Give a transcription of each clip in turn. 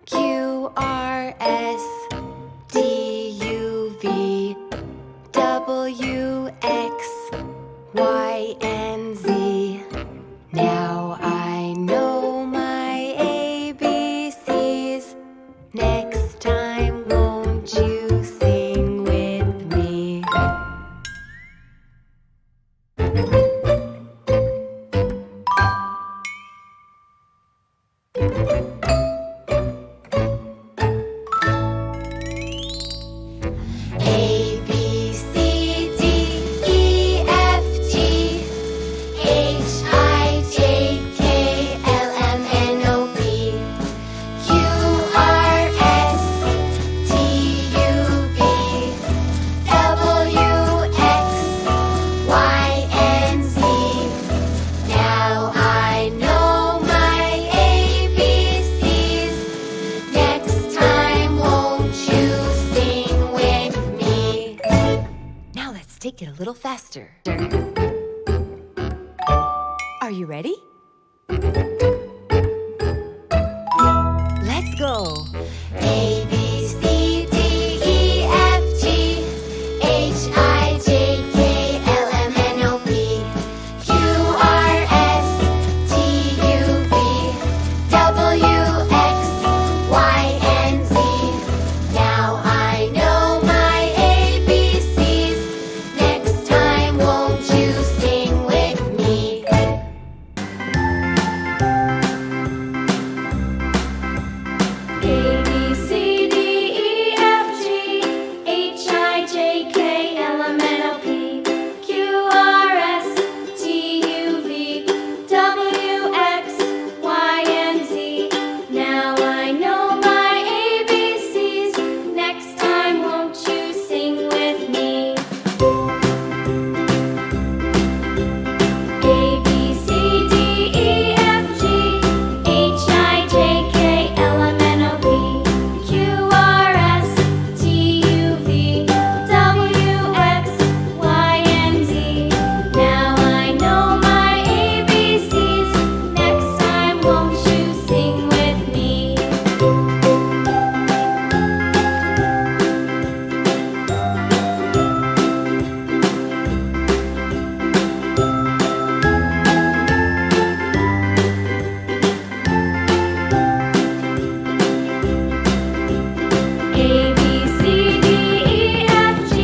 Q, R, S, T, U, V, W, X, Y, and Z. Now I know my ABCs. Next time, won't you sing with me? A, B, C, D, E, F, G, H, I, J, K, L, M, N, O, P, Q, R, S, T, U, V, W, X, Y, and Z. Now I know my ABCs. Next time, won't you sing with me? Now let's take it a little faster. Are you ready? Let's go. A, B, C, D, E, F, G, H, I, J, K, L, M, N, O, P, Q, R, S, T, U, V, W, X, Y, and Z. Now I know my ABCs. Next time, won't you sing with me? A, B, C, D, E, F, G, H, I, J, K, L, M, N, O, P, Q, R, S, T, U, V, W, X, Y, and Z. Now I know my ABCs. Next time, won't you sing with me? A, B, C, D, E, F, G, H, I, J, K, L, M, N, O, P, Q, R, S, T, U, V, W, X, Y, and Z. Now I know my ABCs. Next time, won't you sing with me? A, B, C, D, E, F, G,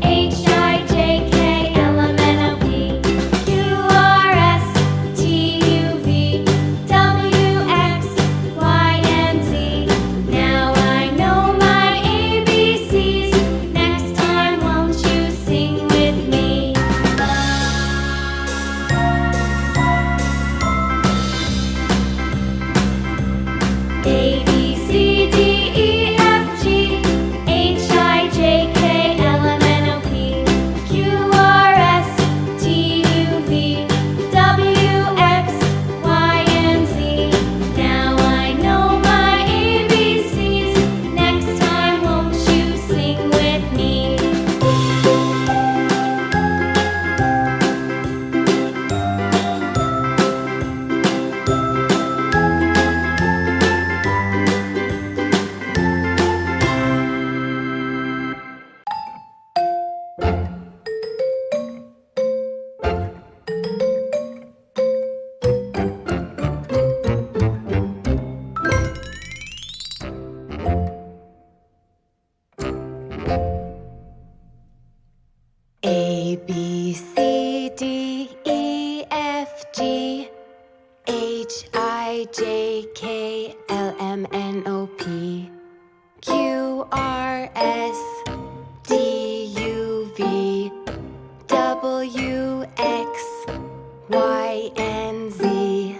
H, I, J, K, L, M, N, O, P, Q, R, S, T, U, V, W, X, Y, and Z. Now I know my ABCs. Next time, won't you sing with me? A, B, C, D, E, F, G, H, I, J, K, L, M, N, O, P, Q, R, S, T, U, V, W, X, Y, and Z. Now I know my ABCs. Next time, won't you sing with me? A, B, C, D, E, F, G, H, I, J, K, L, M, N, O, P, Q, R, S, T, U, V, W, X, Y, and Z.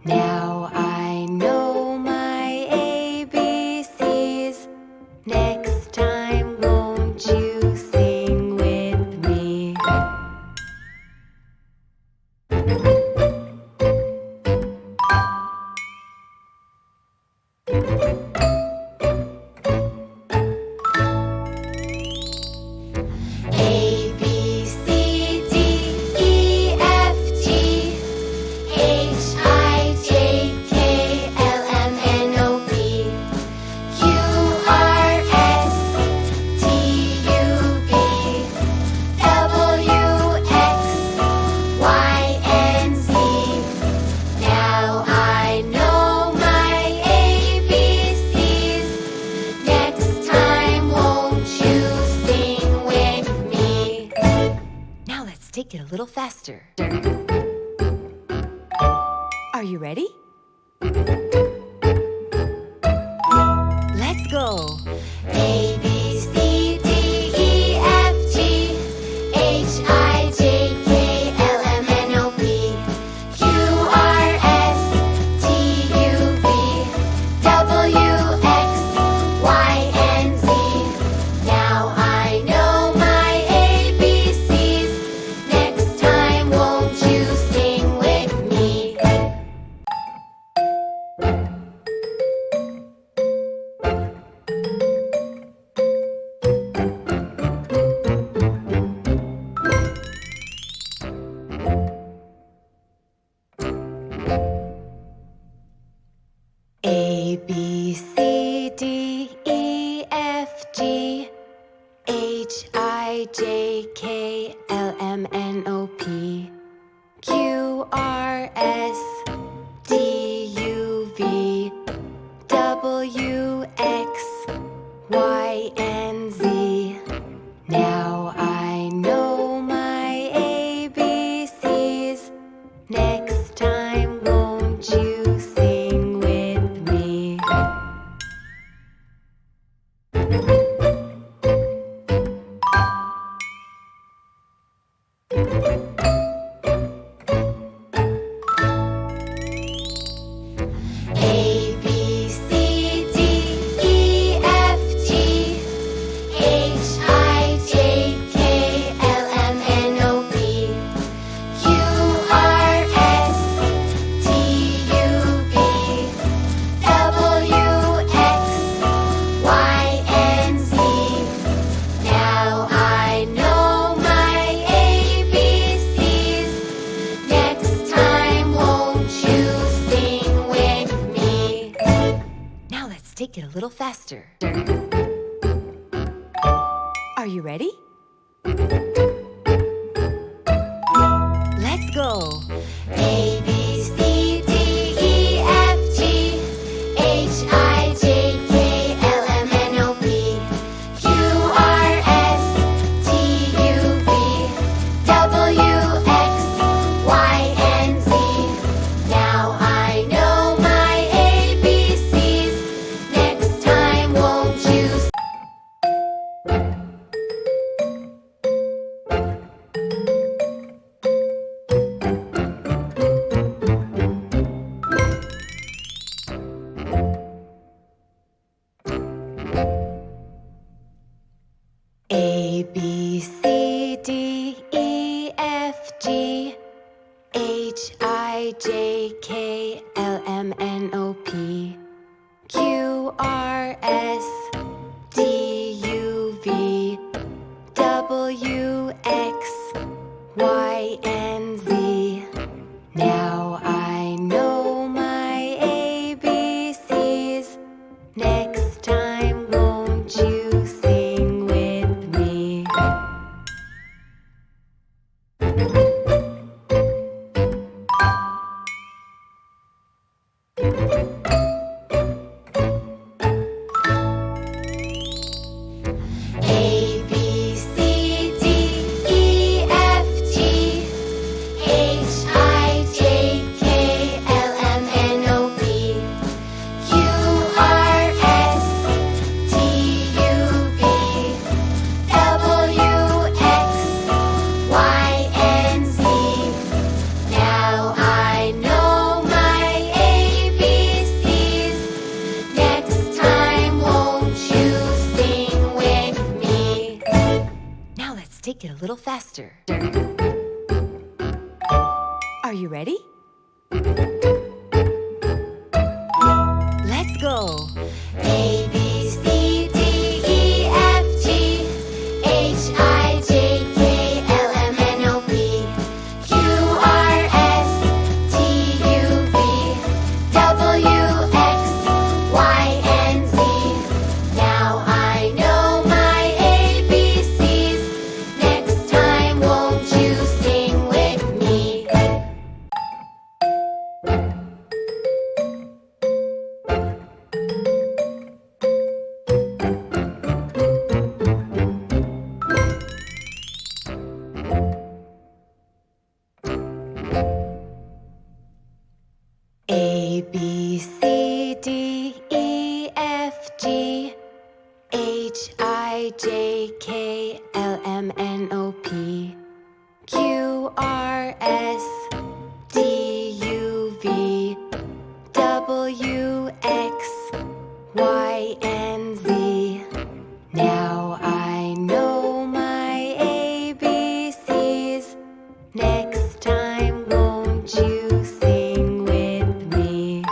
Now I know my ABCs. Next time, won't you sing with me? take it a little faster. Are you ready? Let's go. A, B, C, D, E, F, G, H, I, J, K, L, M, N, O, P, Q, R, S, T, U, V, W, X, Y, and Z. Now I know my ABCs. Next time, won't you sing with me? A, B, C, D, E, F, G, H, I, J, K, L, M, N, O, P, Q, R, S, D, U, V, W, X, Y, and Z. Now I know my ABCs. Next time, won't you sing with me? A, B, C, D, E, F, G, H, I, J, K, L, M, N, O, P, Q, R, S, T, U, V, W, X, Y, and Z. Now I know my ABCs. Next time, won't you sing with me? Now let's take it a little faster. Are you ready? Let's go. A, B, C, D, E, F, G, H, I, J, K, L, M, N, O, P, Q, R, S, T, U, V, W, X, Y, and Z. Now I know my ABCs. Next time, won't you? A, B, C, D, E, F, G, H, I, J, K, L, M, N, O, P, Q, R, S, D, U, V, W, X, Y, and Z. Now I know my ABCs. Next time, won't you sing with me? A, B, C, D, E, F, G, H, I, J, K, L, M, N, O, P, Q, R, S, T, U, V, W, X, Y, and Z. Now I know my ABCs. Next time, won't you sing with me? Now let's take it a little faster. Are you ready? Let's go. A, B, C, D, E, F, G, H, I, J, K, L, M, N, O, P, Q, R, S, T, U, V, W, X, Y, and Z. Now I know my ABCs. Next time, won't you sing with me? J, K, L, M, N, O, P, Q, R, S, D, U, V, W, X, Y, and Z. Now I know my ABCs. Next time, won't you sing with me?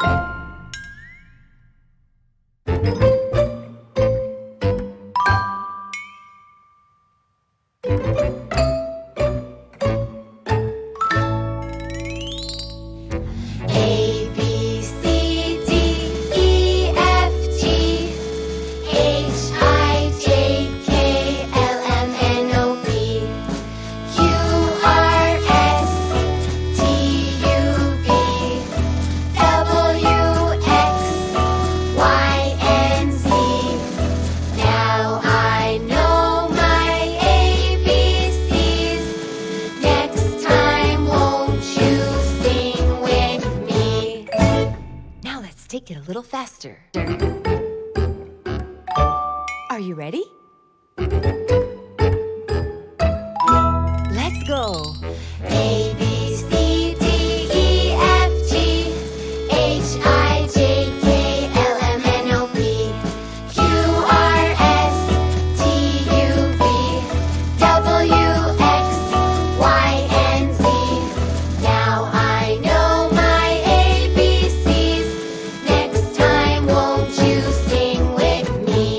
A, B, C, D, E, F, G, H, I, J, K, L, M, N, O, P, Q, R, S, T, U, V, W, X, Y, and Z. Now I know my ABCs. Next time, won't you sing with me? Now let's take it a little faster. Are you ready? Let's go. A, B, C, D, E, F, G, H, I, J, K, L, M, N, O, P, Q, R, S, T, U, V, W, X, Y, and Z. Now I know my ABCs. Next time, won't you sing with me?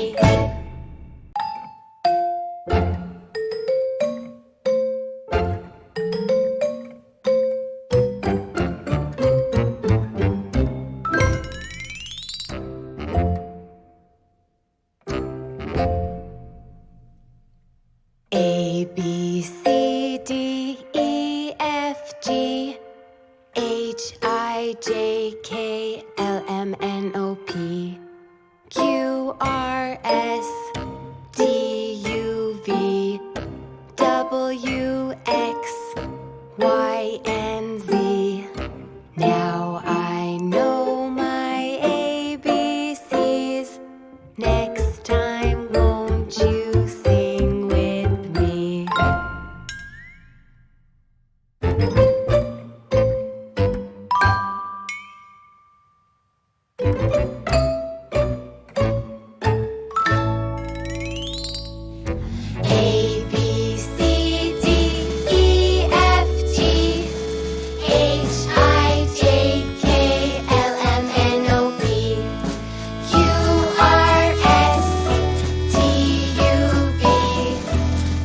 A, B, C, D, E, F, G, H, I, J, K, L, M, N, O, P, Q, R, S, D, U, V, W, X, Y, and Z. Now I know my ABCs. Next time, won't you sing with me? A, B, C, D, E, F, G, H, I, J, K, L, M, N, O, P, Q, R, S, T, U, V,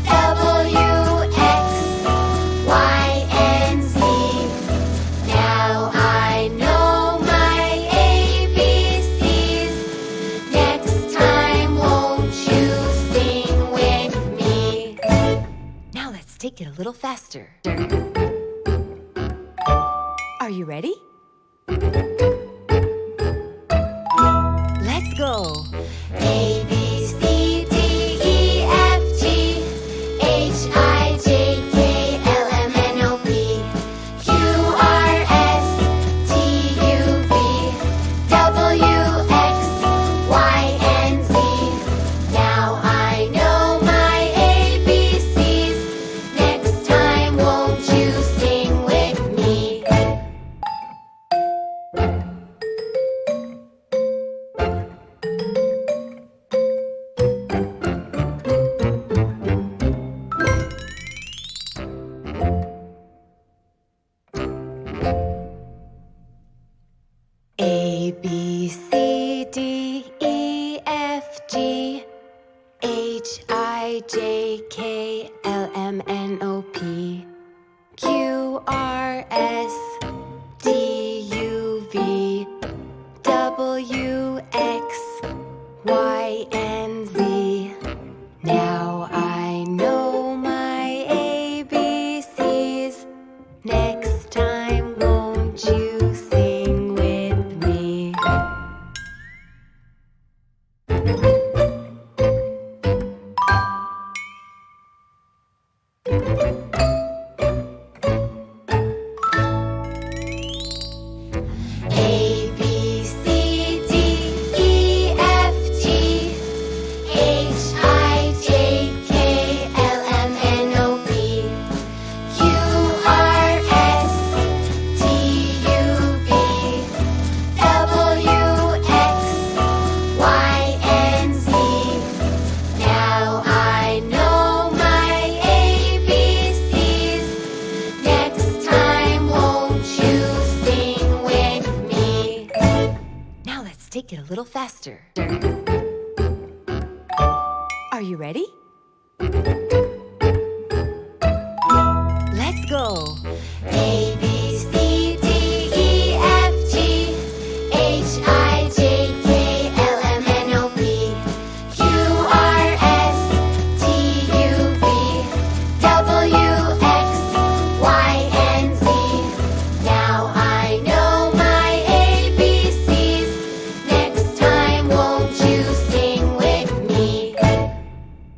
W, X, Y, and Z. Now I know my ABCs. Next time, won't you sing with me? Now let's take it a little faster. Are you ready? Let's go. A, B, C, D, E, F, G, H, I, J, K, L, M, N, O, P, Q, R, S, T, U, V, W, X, Y, and Z. Now I know my ABCs. Next time, won't you sing with me? A, B, C, D, E, F, G, H, I, J, K, L, M, N, O, P, Q, R, S, D, U, V, W, X, Y, and Z. Now I know my ABCs. Next time, won't you sing with me? A, B, C, D, E, F, G, H, I, J, little faster. Are you ready? Let's go. A